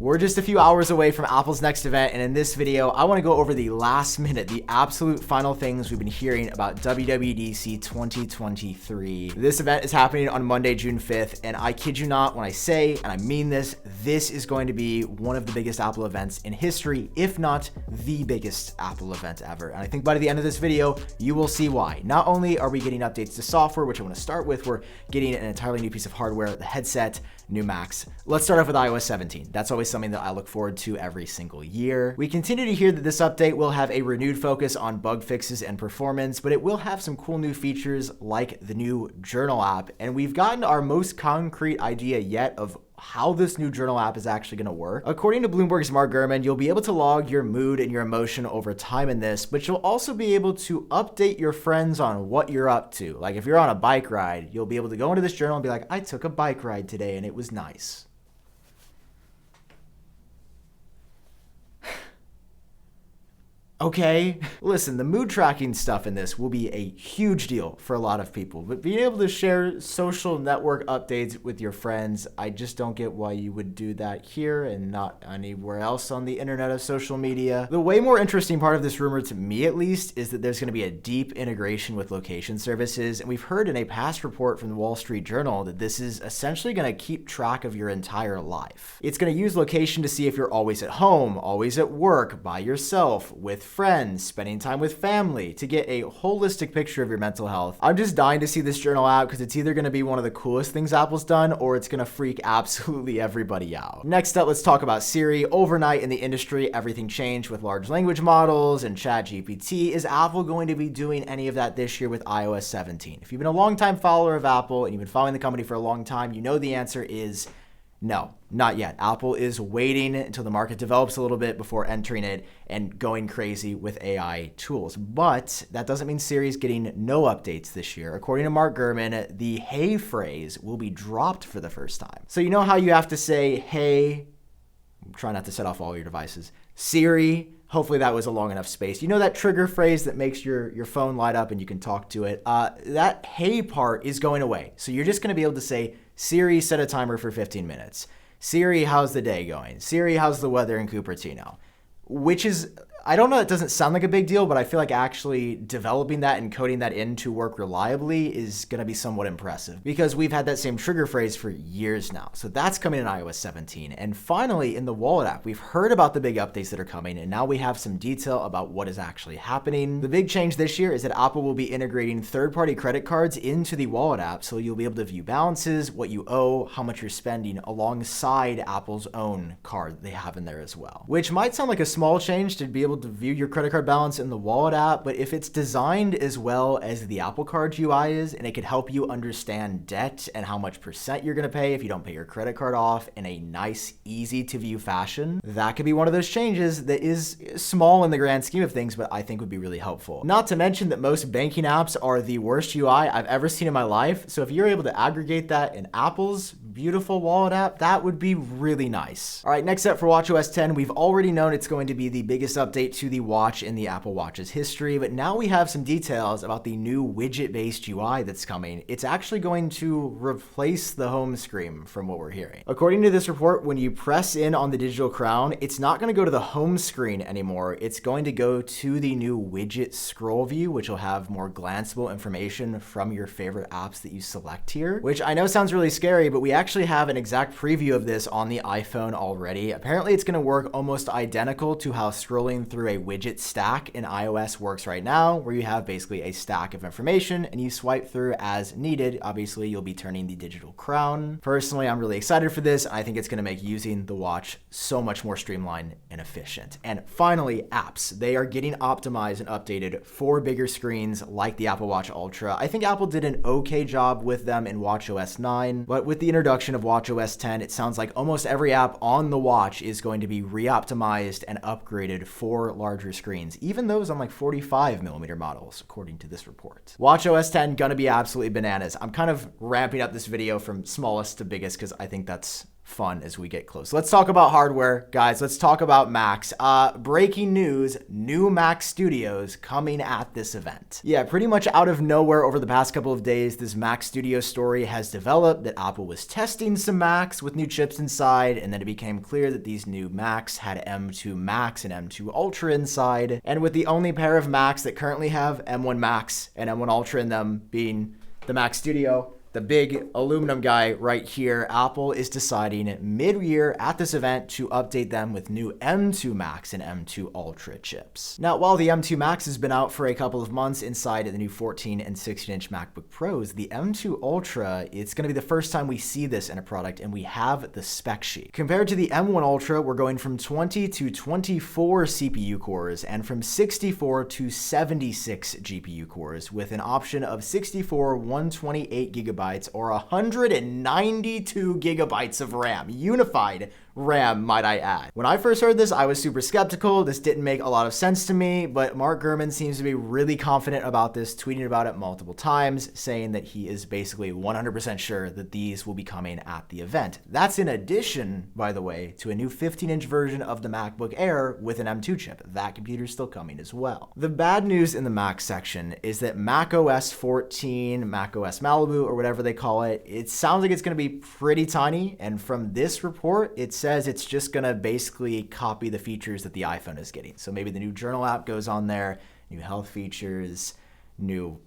We're just a few hours away from Apple's next event, and in this video, I want to go over the last minute, the absolute final things we've been hearing about WWDC 2023. This event is happening on Monday, June 5th, and I kid you not when I say, and I mean this is going to be one of the biggest Apple events in history, if not the biggest Apple event ever. And I think by the end of this video, you will see why. Not only are we getting updates to software, which I want to start with, we're getting an entirely new piece of hardware, the headset, new Macs. Let's start off with iOS 17. That's always something that I look forward to every single year. We continue to hear that this update will have a renewed focus on bug fixes and performance, but it will have some cool new features like the new Journal app. And we've gotten our most concrete idea yet of how this new Journal app is actually going to work. According to Bloomberg's Mark Gurman, you'll be able to log your mood and your emotion over time in this, but you'll also be able to update your friends on what you're up to. Like if you're on a bike ride, you'll be able to go into this journal and be like, I took a bike ride today and it was nice. Okay, listen, the mood tracking stuff in this will be a huge deal for a lot of people, but being able to share social network updates with your friends, I just don't get why you would do that here and not anywhere else on the internet of social media. The way more interesting part of this rumor, to me at least, is that there's going to be a deep integration with location services, and we've heard in a past report from the Wall Street Journal that this is essentially going to keep track of your entire life. It's going to use location to see if you're always at home, always at work, by yourself, with friends, spending time with family, to get a holistic picture of your mental health. I'm just dying to see this Journal app because it's either going to be one of the coolest things Apple's done or it's going to freak absolutely everybody out. Next up, let's talk about Siri. Overnight in the industry, everything changed with large language models and ChatGPT. Is Apple going to be doing any of that this year with iOS 17? If you've been a longtime follower of Apple and you've been following the company for a long time, you know the answer is no, not yet. Apple is waiting until the market develops a little bit before entering it and going crazy with AI tools. But that doesn't mean Siri's getting no updates this year. According to Mark Gurman, the hey phrase will be dropped for the first time. So you know how you have to say, hey, try not to set off all your devices, Siri. Hopefully that was a long enough space. You know that trigger phrase that makes your phone light up and you can talk to it? That hey part is going away. So you're just going to be able to say, Siri, set a timer for 15 minutes. Siri, how's the day going? Siri, how's the weather in Cupertino? Which is, I don't know, it doesn't sound like a big deal, but I feel like actually developing that and coding that in to work reliably is going to be somewhat impressive because we've had that same trigger phrase for years now. So that's coming in iOS 17. And finally, in the Wallet app, we've heard about the big updates that are coming, and now we have some detail about what is actually happening. The big change this year is that Apple will be integrating third-party credit cards into the Wallet app, so you'll be able to view balances, what you owe, how much you're spending, alongside Apple's own card they have in there as well. Which might sound like a small change to be able to view your credit card balance in the Wallet app, but if it's designed as well as the Apple Card UI is, and it could help you understand debt and how much percent you're going to pay if you don't pay your credit card off in a nice, easy to view fashion, that could be one of those changes that is small in the grand scheme of things, but I think would be really helpful. Not to mention that most banking apps are the worst UI I've ever seen in my life, so if you're able to aggregate that in Apple's beautiful Wallet app, that would be really nice. All right, next up for watchOS 10, we've already known it's going to be the biggest update to the watch in the Apple Watch's history, but now we have some details about the new widget-based UI that's coming. It's actually going to replace the home screen from what we're hearing. According to this report, when you press in on the digital crown, it's not going to go to the home screen anymore. It's going to go to the new widget scroll view, which will have more glanceable information from your favorite apps that you select here, which I know sounds really scary, but we actually have an exact preview of this on the iPhone already. Apparently, it's going to work almost identical to how scrolling through a widget stack in iOS works right now, where you have basically a stack of information and you swipe through as needed. Obviously, you'll be turning the digital crown. Personally, I'm really excited for this. I think it's going to make using the watch so much more streamlined and efficient. And finally, apps. They are getting optimized and updated for bigger screens like the Apple Watch Ultra. I think Apple did an okay job with them in watchOS 9, but with the introduction of watchOS 10, it sounds like almost every app on the watch is going to be re-optimized and upgraded for larger screens, even those on like 45mm models, according to this report. watchOS 10 gonna be absolutely bananas. I'm kind of ramping up this video from smallest to biggest because I think that's fun as we get close. Let's talk about hardware, guys. Let's talk about Macs. Breaking news, new Mac Studios coming at this event. Yeah, pretty much out of nowhere over the past couple of days, this Mac Studio story has developed that Apple was testing some Macs with new chips inside, and then it became clear that these new Macs had M2 Max and M2 Ultra inside. And with the only pair of Macs that currently have M1 Max and M1 Ultra in them being the Mac Studio, the big aluminum guy right here, Apple is deciding mid-year at this event to update them with new M2 Max and M2 Ultra chips. Now, while the M2 Max has been out for a couple of months inside the new 14 and 16-inch MacBook Pros, the M2 Ultra, it's going to be the first time we see this in a product, and we have the spec sheet. Compared to the M1 Ultra, we're going from 20 to 24 CPU cores and from 64 to 76 GPU cores with an option of 64 128 gigabytes or 192 gigabytes of RAM. Unified RAM, might I add. When I first heard this, I was super skeptical. This didn't make a lot of sense to me, but Mark Gurman seems to be really confident about this, tweeting about it multiple times, saying that he is basically 100% sure that these will be coming at the event. That's in addition, by the way, to a new 15-inch version of the MacBook Air with an M2 chip. That computer's still coming as well. The bad news in the Mac section is that macOS 14, macOS Malibu, or whatever they call it, it sounds like it's going to be pretty tiny, and from this report, it says it's just going to basically copy the features that the iPhone is getting. So maybe the new Journal app goes on there, new health features, new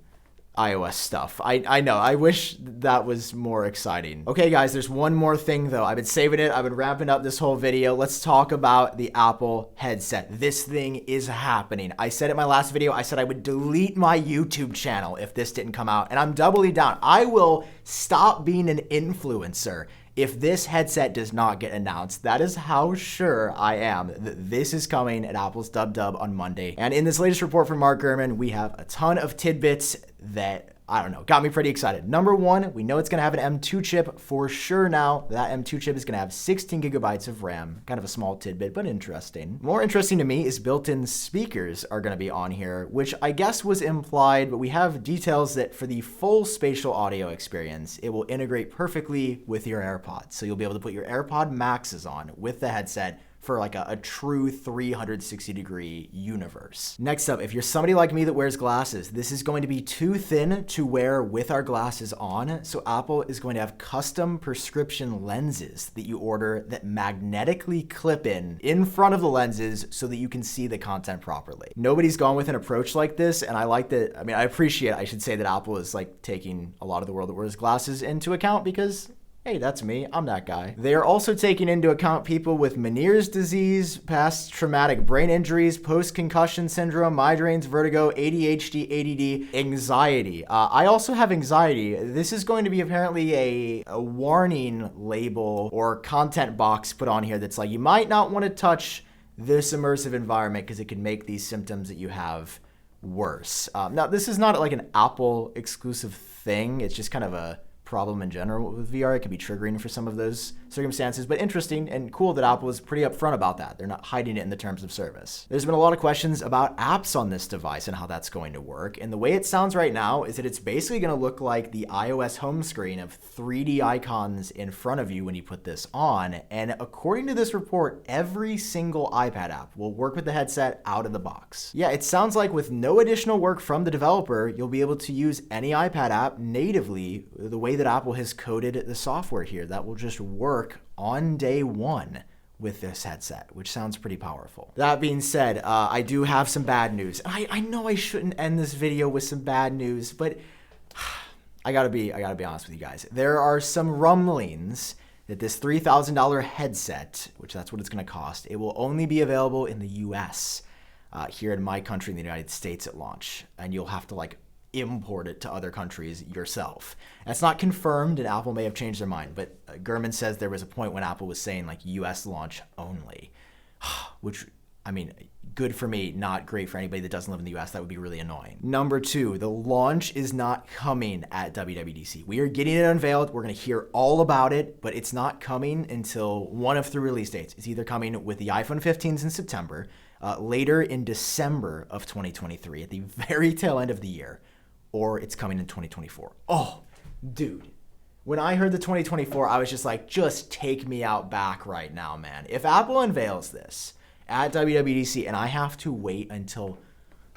iOS stuff. I know, I wish that was more exciting. Okay guys, there's one more thing though. I've been saving it. I've been wrapping up this whole video. Let's talk about the Apple headset. This thing is happening. I said in my last video, I said I would delete my YouTube channel if this didn't come out, and I'm doubly down. I will stop being an influencer if this headset does not get announced. That is how sure I am that this is coming at Apple's Dub on Monday. And in this latest report from Mark Gurman, we have a ton of tidbits that, I don't know, got me pretty excited. Number one, we know it's going to have an M2 chip for sure now. That M2 chip is going to have 16 gigabytes of RAM. Kind of a small tidbit, but interesting. More interesting to me is built-in speakers are going to be on here, which I guess was implied, but we have details that for the full spatial audio experience, it will integrate perfectly with your AirPods. So you'll be able to put your AirPod Maxes on with the headset for like a true 360-degree universe. Next up, if you're somebody like me that wears glasses, this is going to be too thin to wear with our glasses on, so Apple is going to have custom prescription lenses that you order that magnetically clip in front of the lenses so that you can see the content properly. Nobody's gone with an approach like this, and I like that. I mean, I appreciate, I should say that Apple is like taking a lot of the world that wears glasses into account, because hey, that's me. I'm that guy. They are also taking into account people with Meniere's disease, past traumatic brain injuries, post-concussion syndrome, migraines, vertigo, ADHD, ADD, anxiety. I also have anxiety. This is going to be apparently a warning label or content box put on here that's like, you might not want to touch this immersive environment because it can make these symptoms that you have worse. Now, this is not like an Apple exclusive thing. It's just kind of a problem in general with VR. It can be triggering for some of those circumstances, but interesting and cool that Apple is pretty upfront about that. They're not hiding it in the terms of service. There's been a lot of questions about apps on this device and how that's going to work, and the way it sounds right now is that it's basically going to look like the iOS home screen of 3D icons in front of you when you put this on, and according to this report, every single iPad app will work with the headset out of the box. Yeah, it sounds like with no additional work from the developer, you'll be able to use any iPad app natively the way that Apple has coded the software here. That will just work on day one with this headset, which sounds pretty powerful. That being said, I do have some bad news. I know I shouldn't end this video with some bad news, but I gotta be honest with you guys. There are some rumblings that this $3,000 headset, which that's what it's gonna cost, it will only be available in the US, here in my country, in the United States at launch, and you'll have to like import it to other countries yourself. That's not confirmed, and Apple may have changed their mind, but Gurman says there was a point when Apple was saying like US launch only, which, I mean, good for me, not great for anybody that doesn't live in the US. That would be really annoying. Number two, the launch is not coming at WWDC. We are getting it unveiled. We're going to hear all about it, but it's not coming until one of three release dates. It's either coming with the iPhone 15s in September, later in December of 2023, at the very tail end of the year, or it's coming in 2024. Oh, dude, When I heard the 2024, I was just like, just take me out back right now, man. If Apple unveils this at WWDC and I have to wait until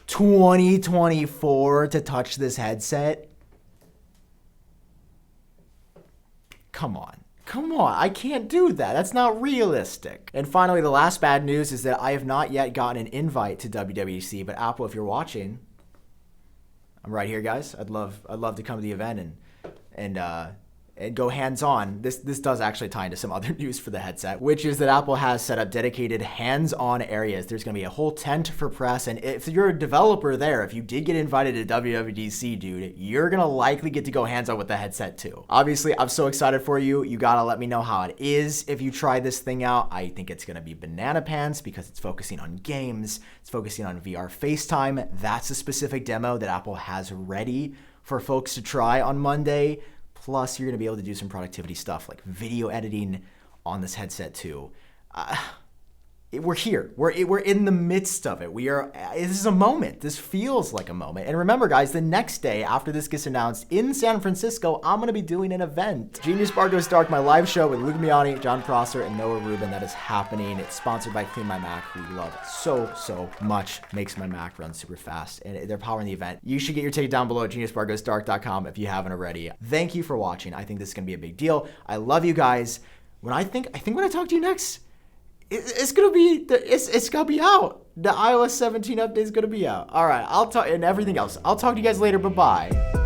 2024 to touch this headset, come on. Come on, I can't do that. That's not realistic. And finally, the last bad news is that I have not yet gotten an invite to WWDC, but Apple, if you're watching, I'm right here, guys. I'd love to come to the event and go hands-on. This does actually tie into some other news for the headset, which is that Apple has set up dedicated hands-on areas. There's going to be a whole tent for press, and if you're a developer there, if you did get invited to WWDC, dude, you're going to likely get to go hands-on with the headset too. Obviously, I'm so excited for you. You got to let me know how it is if you try this thing out. I think it's going to be banana pants because it's focusing on games. It's focusing on VR FaceTime. That's a specific demo that Apple has ready for folks to try on Monday. Plus, you're going to be able to do some productivity stuff like video editing on this headset too. We're here. We're in the midst of it. This is a moment. This feels like a moment. And remember, guys, the next day after this gets announced in San Francisco, I'm going to be doing an event. Genius Bar Goes Dark, my live show with Luke Miani, John Prosser, and Noah Rubin. That is happening. It's sponsored by Clean My Mac, who we love so much. Makes my Mac run super fast. And they're powering the event. You should get your ticket down below at geniusbargoesdark.com if you haven't already. Thank you for watching. I think this is going to be a big deal. I love you guys. When I think when I talk to you next, it's gonna be out. The iOS 17 update is gonna be out. All right, I'll talk and everything else. I'll talk to you guys later. Bye bye.